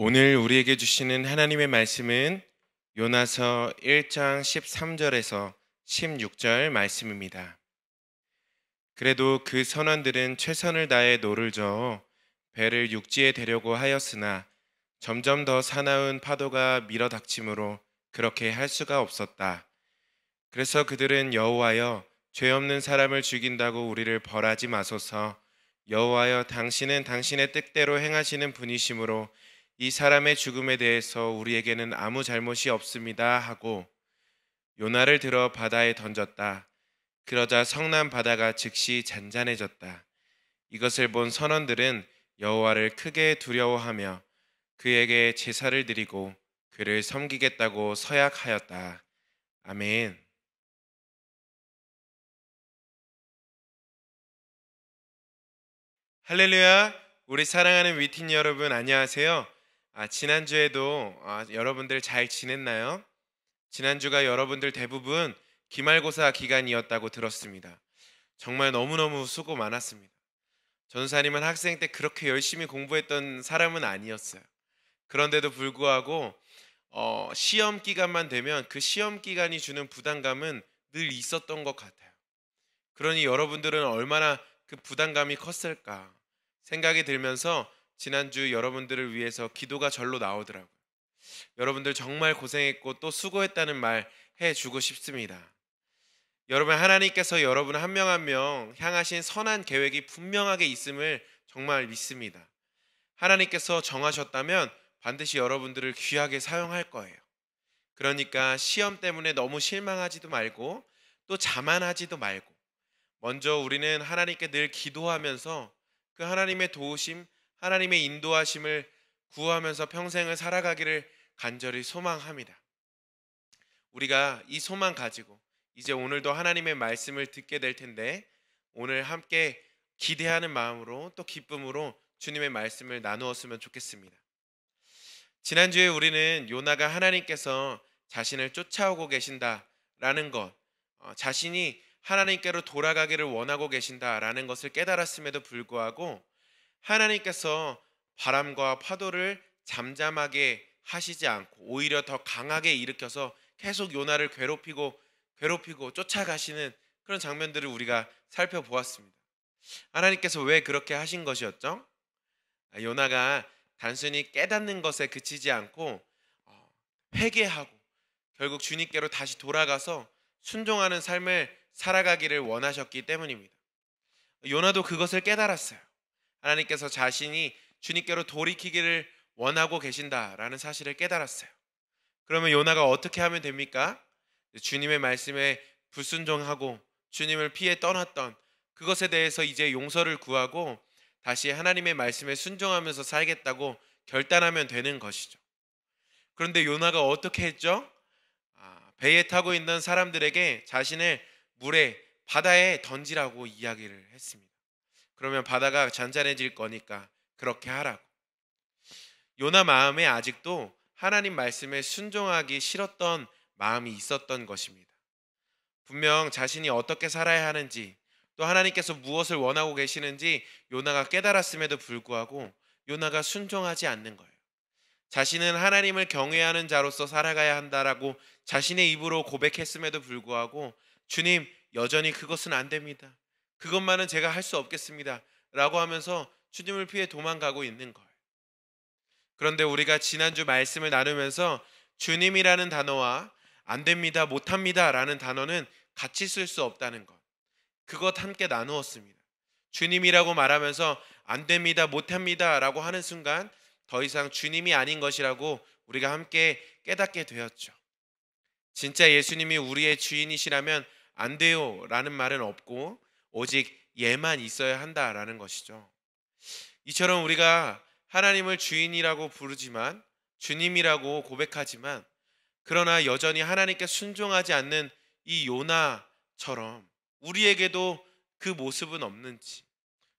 오늘 우리에게 주시는 하나님의 말씀은 요나서 1장 13절에서 16절 말씀입니다. 그래도 그 선원들은 최선을 다해 노를 저어 배를 육지에 대려고 하였으나 점점 더 사나운 파도가 밀어닥치므로 그렇게 할 수가 없었다. 그래서 그들은 여호와여, 죄 없는 사람을 죽인다고 우리를 벌하지 마소서. 여호와여, 당신은 당신의 뜻대로 행하시는 분이시므로 이 사람의 죽음에 대해서 우리에게는 아무 잘못이 없습니다 하고 요나를 들어 바다에 던졌다. 그러자 성난 바다가 즉시 잔잔해졌다. 이것을 본 선원들은 여호와를 크게 두려워하며 그에게 제사를 드리고 그를 섬기겠다고 서약하였다. 아멘. 할렐루야. 우리 사랑하는 위틴 여러분, 안녕하세요. 지난주에도 여러분들 잘 지냈나요? 지난주가 여러분들 대부분 기말고사 기간이었다고 들었습니다. 정말 너무너무 수고 많았습니다. 전사님은 학생 때 그렇게 열심히 공부했던 사람은 아니었어요. 그런데도 불구하고 시험 기간만 되면 그 시험 기간이 주는 부담감은 늘 있었던 것 같아요. 그러니 여러분들은 얼마나 그 부담감이 컸을까 생각이 들면서 지난주 여러분들을 위해서 기도가 절로 나오더라고요. 여러분들 정말 고생했고 또 수고했다는 말 해주고 싶습니다. 여러분, 하나님께서 여러분 한 명 한 명 향하신 선한 계획이 분명하게 있음을 정말 믿습니다. 하나님께서 정하셨다면 반드시 여러분들을 귀하게 사용할 거예요. 그러니까 시험 때문에 너무 실망하지도 말고 또 자만하지도 말고 먼저 우리는 하나님께 늘 기도하면서 그 하나님의 도우심, 하나님의 인도하심을 구하면서 평생을 살아가기를 간절히 소망합니다. 우리가 이 소망 가지고 이제 오늘도 하나님의 말씀을 듣게 될 텐데 오늘 함께 기대하는 마음으로 또 기쁨으로 주님의 말씀을 나누었으면 좋겠습니다. 지난주에 우리는 요나가 하나님께서 자신을 쫓아오고 계신다라는 것, 자신이 하나님께로 돌아가기를 원하고 계신다라는 것을 깨달았음에도 불구하고 하나님께서 바람과 파도를 잠잠하게 하시지 않고 오히려 더 강하게 일으켜서 계속 요나를 괴롭히고 쫓아가시는 그런 장면들을 우리가 살펴보았습니다. 하나님께서 왜 그렇게 하신 것이었죠? 요나가 단순히 깨닫는 것에 그치지 않고 회개하고 결국 주님께로 다시 돌아가서 순종하는 삶을 살아가기를 원하셨기 때문입니다. 요나도 그것을 깨달았어요. 하나님께서 자신이 주님께로 돌이키기를 원하고 계신다라는 사실을 깨달았어요. 그러면 요나가 어떻게 하면 됩니까? 주님의 말씀에 불순종하고 주님을 피해 떠났던 그것에 대해서 이제 용서를 구하고 다시 하나님의 말씀에 순종하면서 살겠다고 결단하면 되는 것이죠. 그런데 요나가 어떻게 했죠? 배에 타고 있는 사람들에게 자신을 물에 바다에 던지라고 이야기를 했습니다. 그러면 바다가 잔잔해질 거니까 그렇게 하라고. 요나 마음에 아직도 하나님 말씀에 순종하기 싫었던 마음이 있었던 것입니다. 분명 자신이 어떻게 살아야 하는지 또 하나님께서 무엇을 원하고 계시는지 요나가 깨달았음에도 불구하고 요나가 순종하지 않는 거예요. 자신은 하나님을 경외하는 자로서 살아가야 한다라고 자신의 입으로 고백했음에도 불구하고 주님, 여전히 그것은 안 됩니다. 그것만은 제가 할 수 없겠습니다. 라고 하면서 주님을 피해 도망가고 있는 거예요. 그런데 우리가 지난주 말씀을 나누면서 주님이라는 단어와 안 됩니다, 못 합니다 라는 단어는 같이 쓸 수 없다는 것. 그것 함께 나누었습니다. 주님이라고 말하면서 안 됩니다, 못 합니다 라고 하는 순간 더 이상 주님이 아닌 것이라고 우리가 함께 깨닫게 되었죠. 진짜 예수님이 우리의 주인이시라면 안 돼요 라는 말은 없고 오직 예만 있어야 한다라는 것이죠. 이처럼 우리가 하나님을 주인이라고 부르지만 주님이라고 고백하지만 그러나 여전히 하나님께 순종하지 않는 이 요나처럼 우리에게도 그 모습은 없는지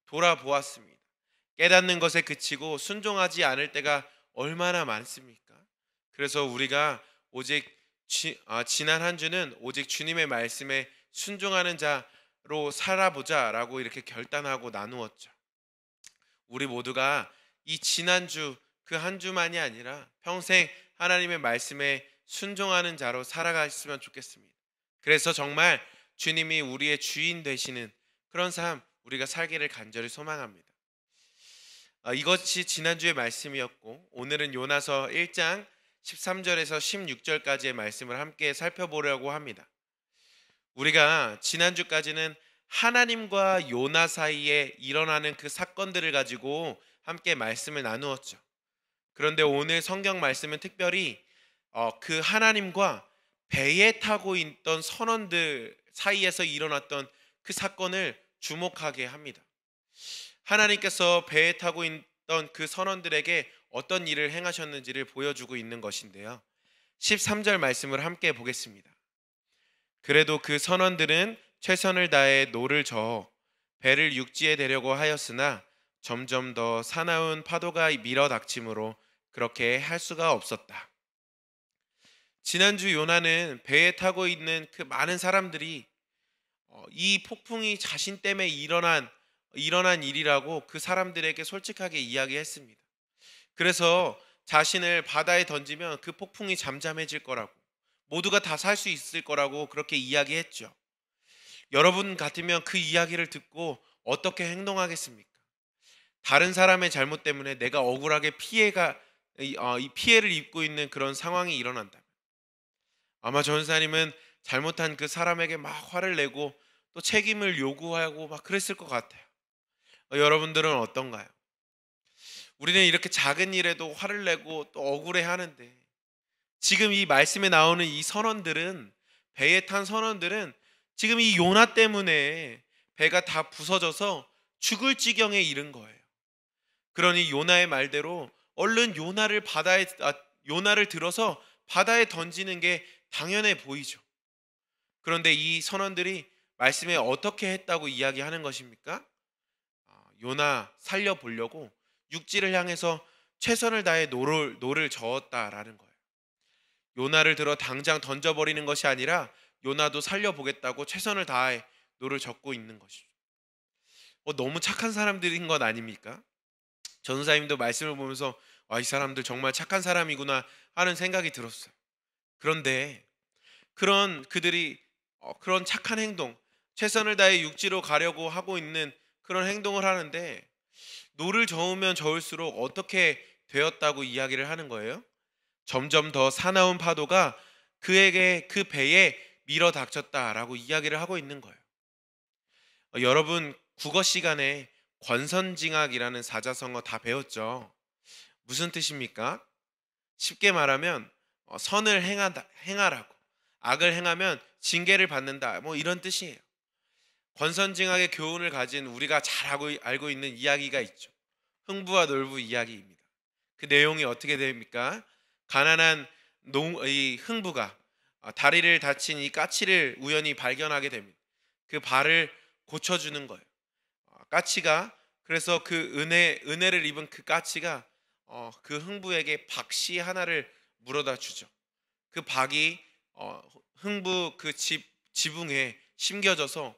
돌아보았습니다. 깨닫는 것에 그치고 순종하지 않을 때가 얼마나 많습니까? 그래서 우리가 오직 지난 한 주는 오직 주님의 말씀에 순종하는 자로 살아보자라고 이렇게 결단하고 나누었죠. 우리 모두가 이 지난주 그 한 주만이 아니라 평생 하나님의 말씀에 순종하는 자로 살아갔으면 좋겠습니다. 그래서 정말 주님이 우리의 주인 되시는 그런 삶 우리가 살기를 간절히 소망합니다. 이것이 지난주의 말씀이었고, 오늘은 요나서 1장 13절에서 16절까지의 말씀을 함께 살펴보려고 합니다. 우리가 지난주까지는 하나님과 요나 사이에 일어나는 그 사건들을 가지고 함께 말씀을 나누었죠. 그런데 오늘 성경 말씀은 특별히 그 하나님과 배에 타고 있던 선원들 사이에서 일어났던 그 사건을 주목하게 합니다. 하나님께서 배에 타고 있던 그 선원들에게 어떤 일을 행하셨는지를 보여주고 있는 것인데요. 13절 말씀을 함께 보겠습니다. 그래도 그 선원들은 최선을 다해 노를 저어 배를 육지에 대려고 하였으나 점점 더 사나운 파도가 밀어닥침으로 그렇게 할 수가 없었다. 지난주 요나는 배에 타고 있는 그 많은 사람들이 이 폭풍이 자신 때문에 일어난 일이라고 그 사람들에게 솔직하게 이야기했습니다. 그래서 자신을 바다에 던지면 그 폭풍이 잠잠해질 거라고, 모두가 다 살 수 있을 거라고 그렇게 이야기했죠. 여러분 같으면 그 이야기를 듣고 어떻게 행동하겠습니까? 다른 사람의 잘못 때문에 내가 억울하게 이 피해를 입고 있는 그런 상황이 일어난다면 아마 전사님은 잘못한 그 사람에게 막 화를 내고 또 책임을 요구하고 막 그랬을 것 같아요. 여러분들은 어떤가요? 우리는 이렇게 작은 일에도 화를 내고 또 억울해 하는데, 지금 이 말씀에 나오는 이 선원들은, 배에 탄 선원들은 지금 이 요나 때문에 배가 다 부서져서 죽을 지경에 이른 거예요. 그러니 요나의 말대로 얼른 요나를 들어서 바다에 던지는 게 당연해 보이죠. 그런데 이 선원들이 말씀에 어떻게 했다고 이야기하는 것입니까? 요나 살려보려고 육지를 향해서 최선을 다해 노를 저었다라는 거예요. 요나를 들어 당장 던져버리는 것이 아니라 요나도 살려보겠다고 최선을 다해 노를 젓고 있는 것이죠. 너무 착한 사람들인 것 아닙니까? 전사님도 말씀을 보면서 이 사람들 정말 착한 사람이구나 하는 생각이 들었어요. 그런데 그들이 그런 착한 행동, 최선을 다해 육지로 가려고 하고 있는 그런 행동을 하는데, 노를 저으면 저을수록 어떻게 되었다고 이야기를 하는 거예요? 점점 더 사나운 파도가 그 배에 밀어 닥쳤다라고 이야기를 하고 있는 거예요. 여러분 국어 시간에 권선징악이라는 사자성어 다 배웠죠? 무슨 뜻입니까? 쉽게 말하면 선을 행하라고, 악을 행하면 징계를 받는다, 뭐 이런 뜻이에요. 권선징악의 교훈을 가진 우리가 잘 알고 있는 이야기가 있죠. 흥부와 놀부 이야기입니다. 그 내용이 어떻게 됩니까? 가난한 이 흥부가 다리를 다친 이 까치를 우연히 발견하게 됩니다. 그 발을 고쳐주는 거예요. 까치가, 그래서 그 은혜를 입은 그 까치가 그 흥부에게 박씨 하나를 물어다 주죠. 그 박이 흥부 그 지붕에 심겨져서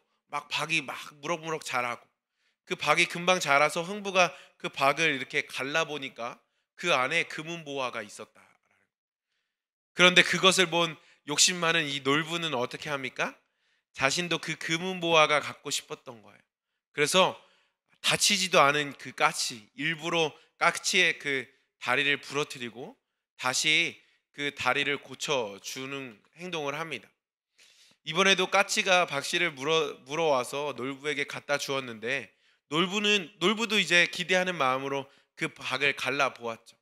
박이 무럭무럭 자라고, 그 박이 금방 자라서 흥부가 그 박을 이렇게 갈라보니까 그 안에 금은보화가 있었다. 그런데 그것을 본 욕심 많은 이 놀부는 어떻게 합니까? 자신도 그 금은보화가 갖고 싶었던 거예요. 그래서 다치지도 않은 그 까치, 일부러 까치의 그 다리를 부러뜨리고 다시 그 다리를 고쳐주는 행동을 합니다. 이번에도 까치가 박씨를 물어와서 놀부에게 갖다 주었는데, 놀부도 이제 기대하는 마음으로 그 박을 갈라 보았죠.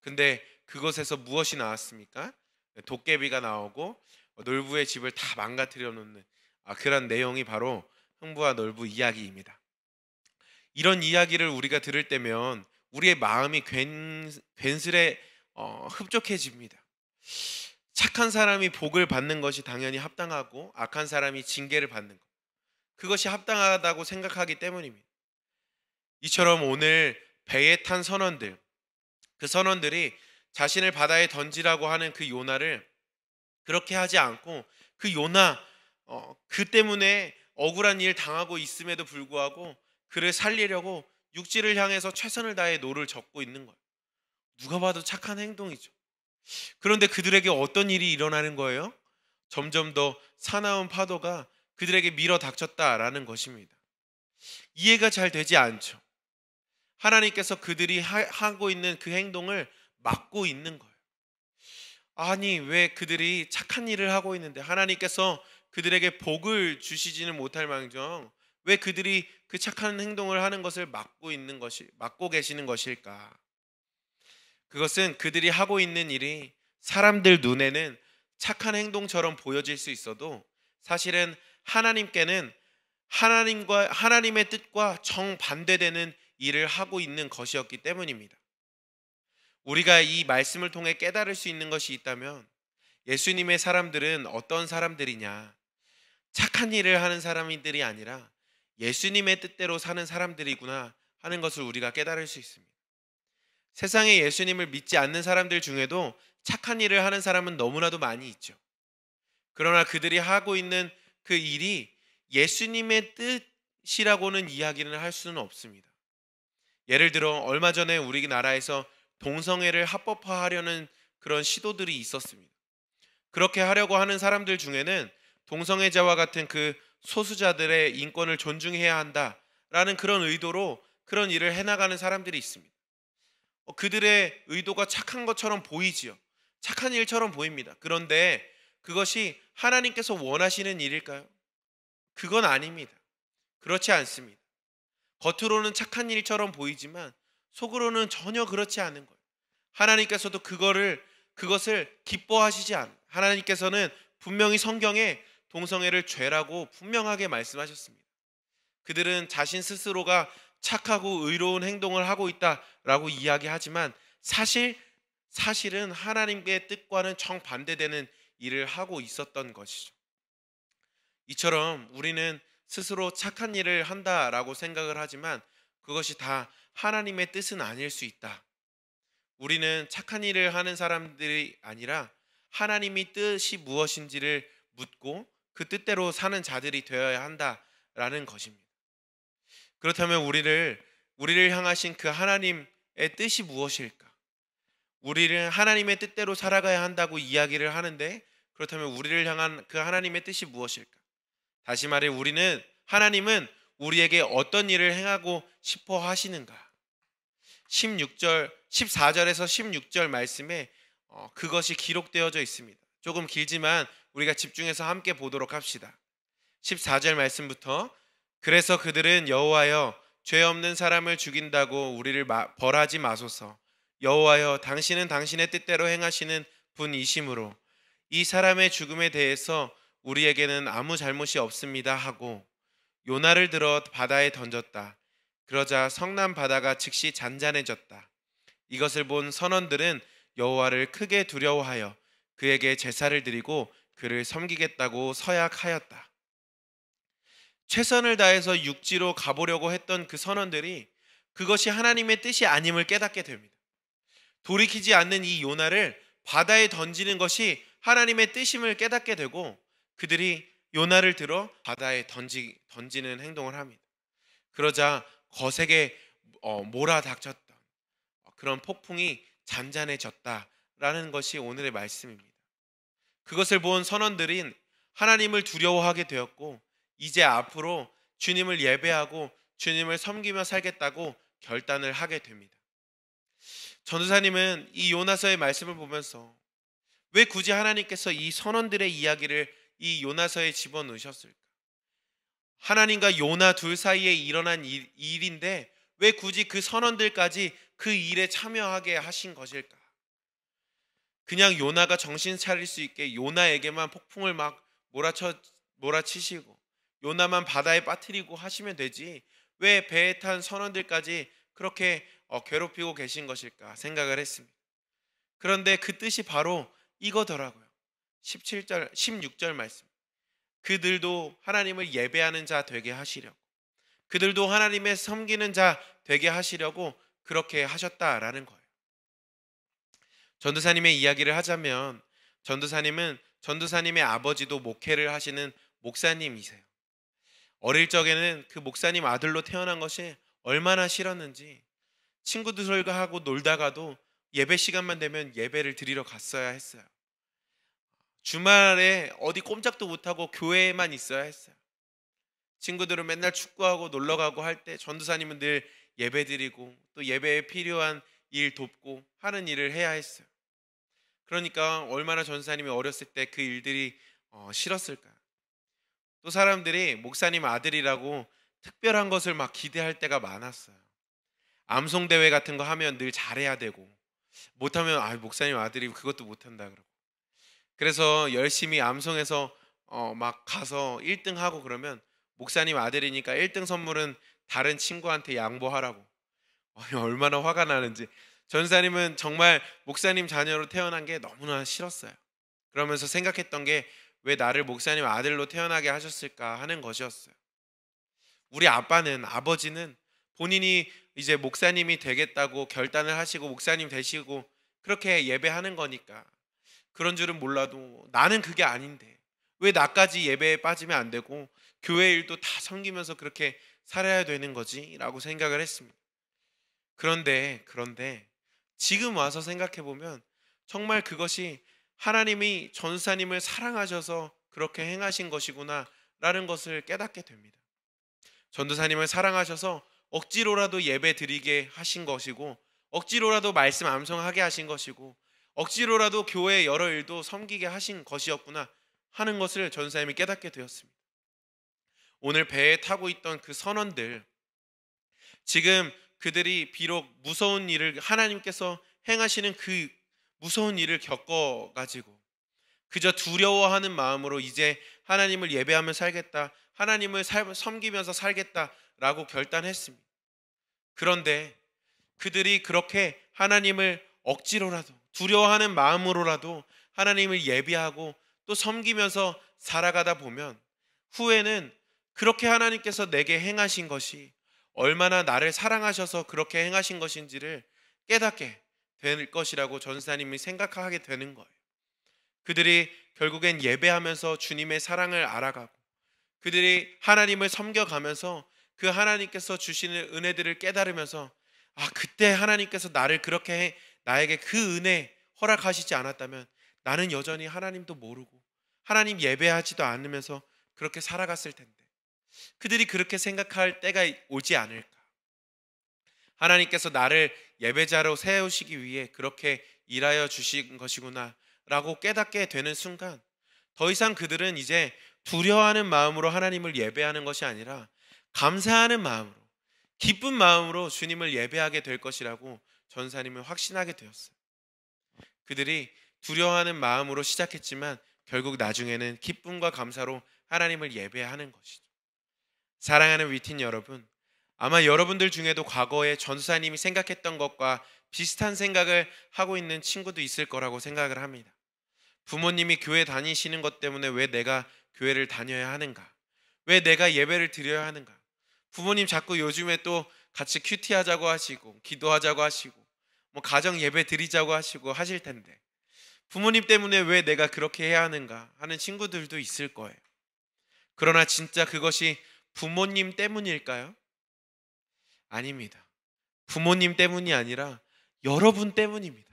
근데 그것에서 무엇이 나왔습니까? 도깨비가 나오고 놀부의 집을 다 망가뜨려 놓는 그런 내용이 바로 흥부와 놀부 이야기입니다. 이런 이야기를 우리가 들을 때면 우리의 마음이 괜스레 흡족해집니다. 착한 사람이 복을 받는 것이 당연히 합당하고 악한 사람이 징계를 받는 것, 그것이 합당하다고 생각하기 때문입니다. 이처럼 오늘 배에 탄 선원들, 그 선원들이 자신을 바다에 던지라고 하는 그 요나를 그렇게 하지 않고, 그 요나 그 때문에 억울한 일 당하고 있음에도 불구하고 그를 살리려고 육지를 향해서 최선을 다해 노를 젓고 있는 거예요. 누가 봐도 착한 행동이죠. 그런데 그들에게 어떤 일이 일어나는 거예요? 점점 더 사나운 파도가 그들에게 밀어 닥쳤다라는 것입니다. 이해가 잘 되지 않죠. 하나님께서 그들이 하고 있는 그 행동을 막고 있는 거예요. 아니, 왜 그들이 착한 일을 하고 있는데 하나님께서 그들에게 복을 주시지는 못할 망정 왜 그들이 그 착한 행동을 하는 것을 막고 계시는 것일까? 그것은 그들이 하고 있는 일이 사람들 눈에는 착한 행동처럼 보여질 수 있어도 사실은 하나님께는 하나님의 뜻과 정반대되는 일을 하고 있는 것이었기 때문입니다. 우리가 이 말씀을 통해 깨달을 수 있는 것이 있다면 예수님의 사람들은 어떤 사람들이냐? 착한 일을 하는 사람들이 아니라 예수님의 뜻대로 사는 사람들이구나 하는 것을 우리가 깨달을 수 있습니다. 세상에 예수님을 믿지 않는 사람들 중에도 착한 일을 하는 사람은 너무나도 많이 있죠. 그러나 그들이 하고 있는 그 일이 예수님의 뜻이라고는 이야기는 할 수는 없습니다. 예를 들어 얼마 전에 우리나라에서 동성애를 합법화하려는 그런 시도들이 있었습니다. 그렇게 하려고 하는 사람들 중에는 동성애자와 같은 그 소수자들의 인권을 존중해야 한다라는 그런 의도로 그런 일을 해나가는 사람들이 있습니다. 그들의 의도가 착한 것처럼 보이지요. 착한 일처럼 보입니다. 그런데 그것이 하나님께서 원하시는 일일까요? 그건 아닙니다. 그렇지 않습니다. 겉으로는 착한 일처럼 보이지만 속으로는 전혀 그렇지 않은 거예요. 하나님께서도 그것을 기뻐하시지 않아요. 하나님께서는 분명히 성경에 동성애를 죄라고 분명하게 말씀하셨습니다. 그들은 자신 스스로가 착하고 의로운 행동을 하고 있다라고 이야기하지만 사실은 하나님의 뜻과는 정반대되는 일을 하고 있었던 것이죠. 이처럼 우리는 스스로 착한 일을 한다라고 생각을 하지만 그것이 다 하나님의 뜻은 아닐 수 있다. 우리는 착한 일을 하는 사람들이 아니라 하나님이 뜻이 무엇인지를 묻고 그 뜻대로 사는 자들이 되어야 한다라는 것입니다. 그렇다면 우리를 향하신 그 하나님의 뜻이 무엇일까? 우리를 하나님의 뜻대로 살아가야 한다고 이야기를 하는데 그렇다면 우리를 향한 그 하나님의 뜻이 무엇일까? 다시 말해 하나님은 우리에게 어떤 일을 행하고 싶어 하시는가? 14절에서 16절 말씀에 그것이 기록되어져 있습니다. 조금 길지만 우리가 집중해서 함께 보도록 합시다. 14절 말씀부터 그래서 그들은 여호와여 죄 없는 사람을 죽인다고 우리를 벌하지 마소서. 여호와여 당신은 당신의 뜻대로 행하시는 분이심으로 이 사람의 죽음에 대해서 우리에게는 아무 잘못이 없습니다 하고 요나를 들어 바다에 던졌다. 그러자 성난 바다가 즉시 잔잔해졌다. 이것을 본 선원들은 여호와를 크게 두려워하여 그에게 제사를 드리고 그를 섬기겠다고 서약하였다. 최선을 다해서 육지로 가보려고 했던 그 선원들이 그것이 하나님의 뜻이 아님을 깨닫게 됩니다. 돌이키지 않는 이 요나를 바다에 던지는 것이 하나님의 뜻임을 깨닫게 되고 그들이 요나를 들어 바다에 던지는 행동을 합니다. 그러자 거세게 몰아닥쳤던 그런 폭풍이 잔잔해졌다라는 것이 오늘의 말씀입니다. 그것을 본 선원들은 하나님을 두려워하게 되었고 이제 앞으로 주님을 예배하고 주님을 섬기며 살겠다고 결단을 하게 됩니다. 전도사님은 이 요나서의 말씀을 보면서 왜 굳이 하나님께서 이 선원들의 이야기를 이 요나서에 집어넣으셨을까? 하나님과 요나 둘 사이에 일어난 일인데 왜 굳이 그 선원들까지 그 일에 참여하게 하신 것일까? 그냥 요나가 정신 차릴 수 있게 요나에게만 폭풍을 막 몰아치시고 요나만 바다에 빠뜨리고 하시면 되지 왜 배에 탄 선원들까지 그렇게 괴롭히고 계신 것일까 생각을 했습니다. 그런데 그 뜻이 바로 이거더라고요. 16절 말씀. 그들도 하나님을 예배하는 자 되게 하시려고 그들도 하나님의 섬기는 자 되게 하시려고 그렇게 하셨다라는 거예요. 전도사님의 이야기를 하자면 전도사님의 아버지도 목회를 하시는 목사님이세요. 어릴 적에는 그 목사님 아들로 태어난 것이 얼마나 싫었는지 친구들과 하고 놀다가도 예배 시간만 되면 예배를 드리러 갔어야 했어요. 주말에 어디 꼼짝도 못하고 교회에만 있어야 했어요. 친구들은 맨날 축구하고 놀러가고 할 때 전도사님은 늘 예배 드리고 또 예배에 필요한 일 돕고 하는 일을 해야 했어요. 그러니까 얼마나 전도사님이 어렸을 때 그 일들이 싫었을까요? 또 사람들이 목사님 아들이라고 특별한 것을 막 기대할 때가 많았어요. 암송대회 같은 거 하면 늘 잘해야 되고, 못하면 목사님 아들이 그것도 못한다 그러고, 그래서 열심히 암송해서 막 가서 1등 하고 그러면 목사님 아들이니까 1등 선물은 다른 친구한테 양보하라고. 얼마나 화가 나는지. 전사님은 정말 목사님 자녀로 태어난 게 너무나 싫었어요. 그러면서 생각했던 게 왜 나를 목사님 아들로 태어나게 하셨을까 하는 것이었어요. 우리 아버지는 본인이 이제 목사님이 되겠다고 결단을 하시고 목사님 되시고 그렇게 예배하는 거니까 그런 줄은 몰라도 나는 그게 아닌데 왜 나까지 예배에 빠지면 안 되고 교회 일도 다 섬기면서 그렇게 살아야 되는 거지? 라고 생각을 했습니다. 그런데 지금 와서 생각해 보면 정말 그것이 하나님이 전사님을 사랑하셔서 그렇게 행하신 것이구나 라는 것을 깨닫게 됩니다. 전도사님을 사랑하셔서 억지로라도 예배 드리게 하신 것이고 억지로라도 말씀 암송하게 하신 것이고 억지로라도 교회 여러 일도 섬기게 하신 것이었구나 하는 것을 전도사님이 깨닫게 되었습니다. 오늘 배에 타고 있던 그 선원들, 지금 그들이 비록 무서운 일을 하나님께서 행하시는 그 무서운 일을 겪어가지고 그저 두려워하는 마음으로 이제 하나님을 예배하며 살겠다, 하나님을 섬기면서 살겠다라고 결단했습니다. 그런데 그들이 그렇게 하나님을 억지로라도 두려워하는 마음으로라도 하나님을 예배하고 또 섬기면서 살아가다 보면 후에는 그렇게 하나님께서 내게 행하신 것이 얼마나 나를 사랑하셔서 그렇게 행하신 것인지를 깨닫게 될 것이라고 전사님이 생각하게 되는 거예요. 그들이 결국엔 예배하면서 주님의 사랑을 알아가고 그들이 하나님을 섬겨가면서 그 하나님께서 주시는 은혜들을 깨달으면서 그때 하나님께서 나를 그렇게 나에게 그 은혜 허락하시지 않았다면 나는 여전히 하나님도 모르고 하나님 예배하지도 않으면서 그렇게 살아갔을 텐데 그들이 그렇게 생각할 때가 오지 않을까. 하나님께서 나를 예배자로 세우시기 위해 그렇게 일하여 주신 것이구나 라고 깨닫게 되는 순간 더 이상 그들은 이제 두려워하는 마음으로 하나님을 예배하는 것이 아니라 감사하는 마음으로 기쁜 마음으로 주님을 예배하게 될 것이라고 전사님은 확신하게 되었어요. 그들이 두려워하는 마음으로 시작했지만 결국 나중에는 기쁨과 감사로 하나님을 예배하는 것이죠. 사랑하는 위틴 여러분, 아마 여러분들 중에도 과거에 전사님이 생각했던 것과 비슷한 생각을 하고 있는 친구도 있을 거라고 생각을 합니다. 부모님이 교회 다니시는 것 때문에 왜 내가 교회를 다녀야 하는가? 왜 내가 예배를 드려야 하는가? 부모님 자꾸 요즘에 또 같이 큐티하자고 하시고 기도하자고 하시고 가정 예배 드리자고 하시고 하실 텐데 부모님 때문에 왜 내가 그렇게 해야 하는가 하는 친구들도 있을 거예요. 그러나 진짜 그것이 부모님 때문일까요? 아닙니다. 부모님 때문이 아니라 여러분 때문입니다.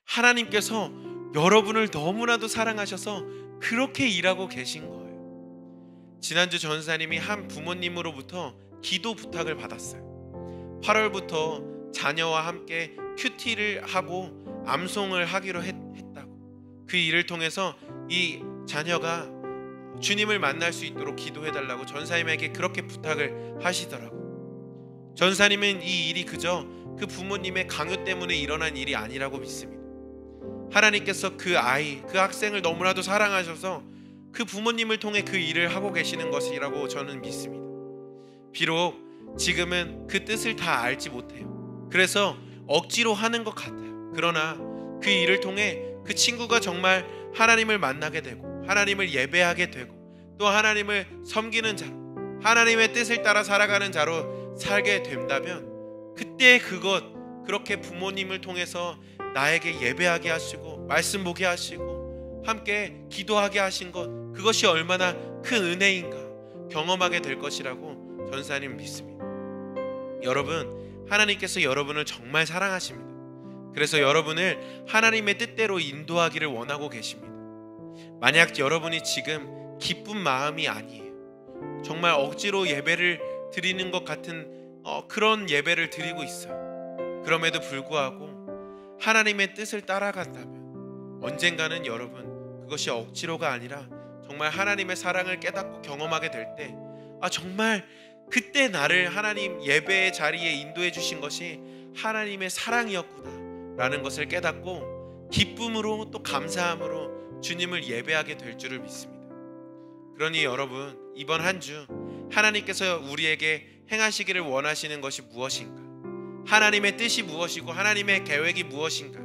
하나님께서 여러분을 너무나도 사랑하셔서 그렇게 일하고 계신 거예요. 지난주 전사님이 한 부모님으로부터 기도 부탁을 받았어요. 8월부터 자녀와 함께 큐티를 하고 암송을 하기로 했다고. 그 일을 통해서 이 자녀가 주님을 만날 수 있도록 기도해달라고 전사님에게 그렇게 부탁을 하시더라고요. 전사님은 이 일이 그저 그 부모님의 강요 때문에 일어난 일이 아니라고 믿습니다. 하나님께서 그 아이, 그 학생을 너무나도 사랑하셔서 그 부모님을 통해 그 일을 하고 계시는 것이라고 저는 믿습니다. 비록 지금은 그 뜻을 다 알지 못해요. 그래서 억지로 하는 것 같아요. 그러나 그 일을 통해 그 친구가 정말 하나님을 만나게 되고 하나님을 예배하게 되고 또 하나님을 섬기는 자로 하나님의 뜻을 따라 살아가는 자로 살게 된다면 그때 그렇게 부모님을 통해서 나에게 예배하게 하시고 말씀 보게 하시고 함께 기도하게 하신 것, 그것이 얼마나 큰 은혜인가 경험하게 될 것이라고 전사님 믿습니다. 여러분, 하나님께서 여러분을 정말 사랑하십니다. 그래서 여러분을 하나님의 뜻대로 인도하기를 원하고 계십니다. 만약 여러분이 지금 기쁜 마음이 아니에요, 정말 억지로 예배를 드리는 것 같은 그런 예배를 드리고 있어요. 그럼에도 불구하고 하나님의 뜻을 따라간다면 언젠가는 여러분, 그것이 억지로가 아니라 정말 하나님의 사랑을 깨닫고 경험하게 될 때, 정말 그때 나를 하나님 예배의 자리에 인도해 주신 것이 하나님의 사랑이었구나 라는 것을 깨닫고 기쁨으로 또 감사함으로 주님을 예배하게 될 줄을 믿습니다. 그러니 여러분, 이번 한 주 하나님께서 우리에게 행하시기를 원하시는 것이 무엇인가? 하나님의 뜻이 무엇이고 하나님의 계획이 무엇인가?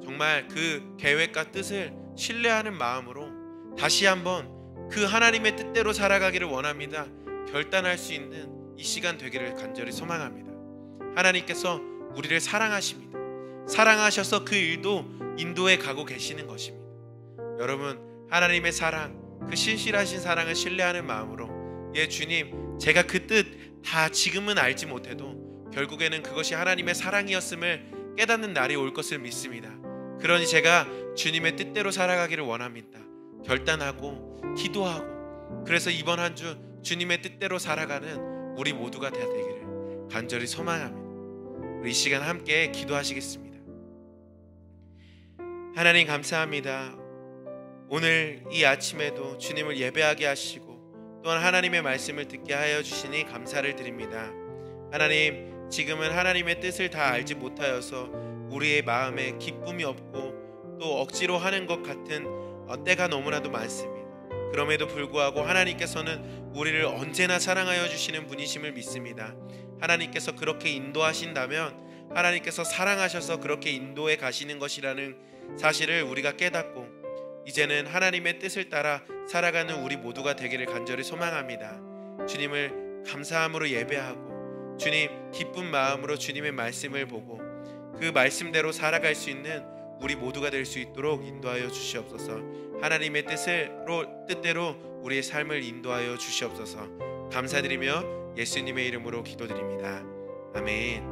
정말 그 계획과 뜻을 신뢰하는 마음으로 다시 한번 그 하나님의 뜻대로 살아가기를 원합니다. 결단할 수 있는 이 시간 되기를 간절히 소망합니다. 하나님께서 우리를 사랑하십니다. 사랑하셔서 그 일도 인도해 가고 계시는 것입니다. 여러분, 하나님의 사랑, 그 신실하신 사랑을 신뢰하는 마음으로, 주님, 제가 그 뜻 다 지금은 알지 못해도 결국에는 그것이 하나님의 사랑이었음을 깨닫는 날이 올 것을 믿습니다. 그러니 제가 주님의 뜻대로 살아가기를 원합니다. 결단하고 기도하고, 그래서 이번 한 주 주님의 뜻대로 살아가는 우리 모두가 되기를 간절히 소망합니다. 우리 이 시간 함께 기도하시겠습니다. 하나님 감사합니다. 오늘 이 아침에도 주님을 예배하게 하시고 또한 하나님의 말씀을 듣게 하여 주시니 감사를 드립니다. 하나님, 지금은 하나님의 뜻을 다 알지 못하여서 우리의 마음에 기쁨이 없고 또 억지로 하는 것 같은 때가 너무나도 많습니다. 그럼에도 불구하고 하나님께서는 우리를 언제나 사랑하여 주시는 분이심을 믿습니다. 하나님께서 그렇게 인도하신다면 하나님께서 사랑하셔서 그렇게 인도해 가시는 것이라는 사실을 우리가 깨닫고 이제는 하나님의 뜻을 따라 살아가는 우리 모두가 되기를 간절히 소망합니다. 주님을 감사함으로 예배하고 주님 기쁜 마음으로 주님의 말씀을 보고 그 말씀대로 살아갈 수 있는 우리 모두가 될 수 있도록 인도하여 주시옵소서. 하나님의 뜻대로 우리의 삶을 인도하여 주시옵소서. 감사드리며 예수님의 이름으로 기도드립니다. 아멘.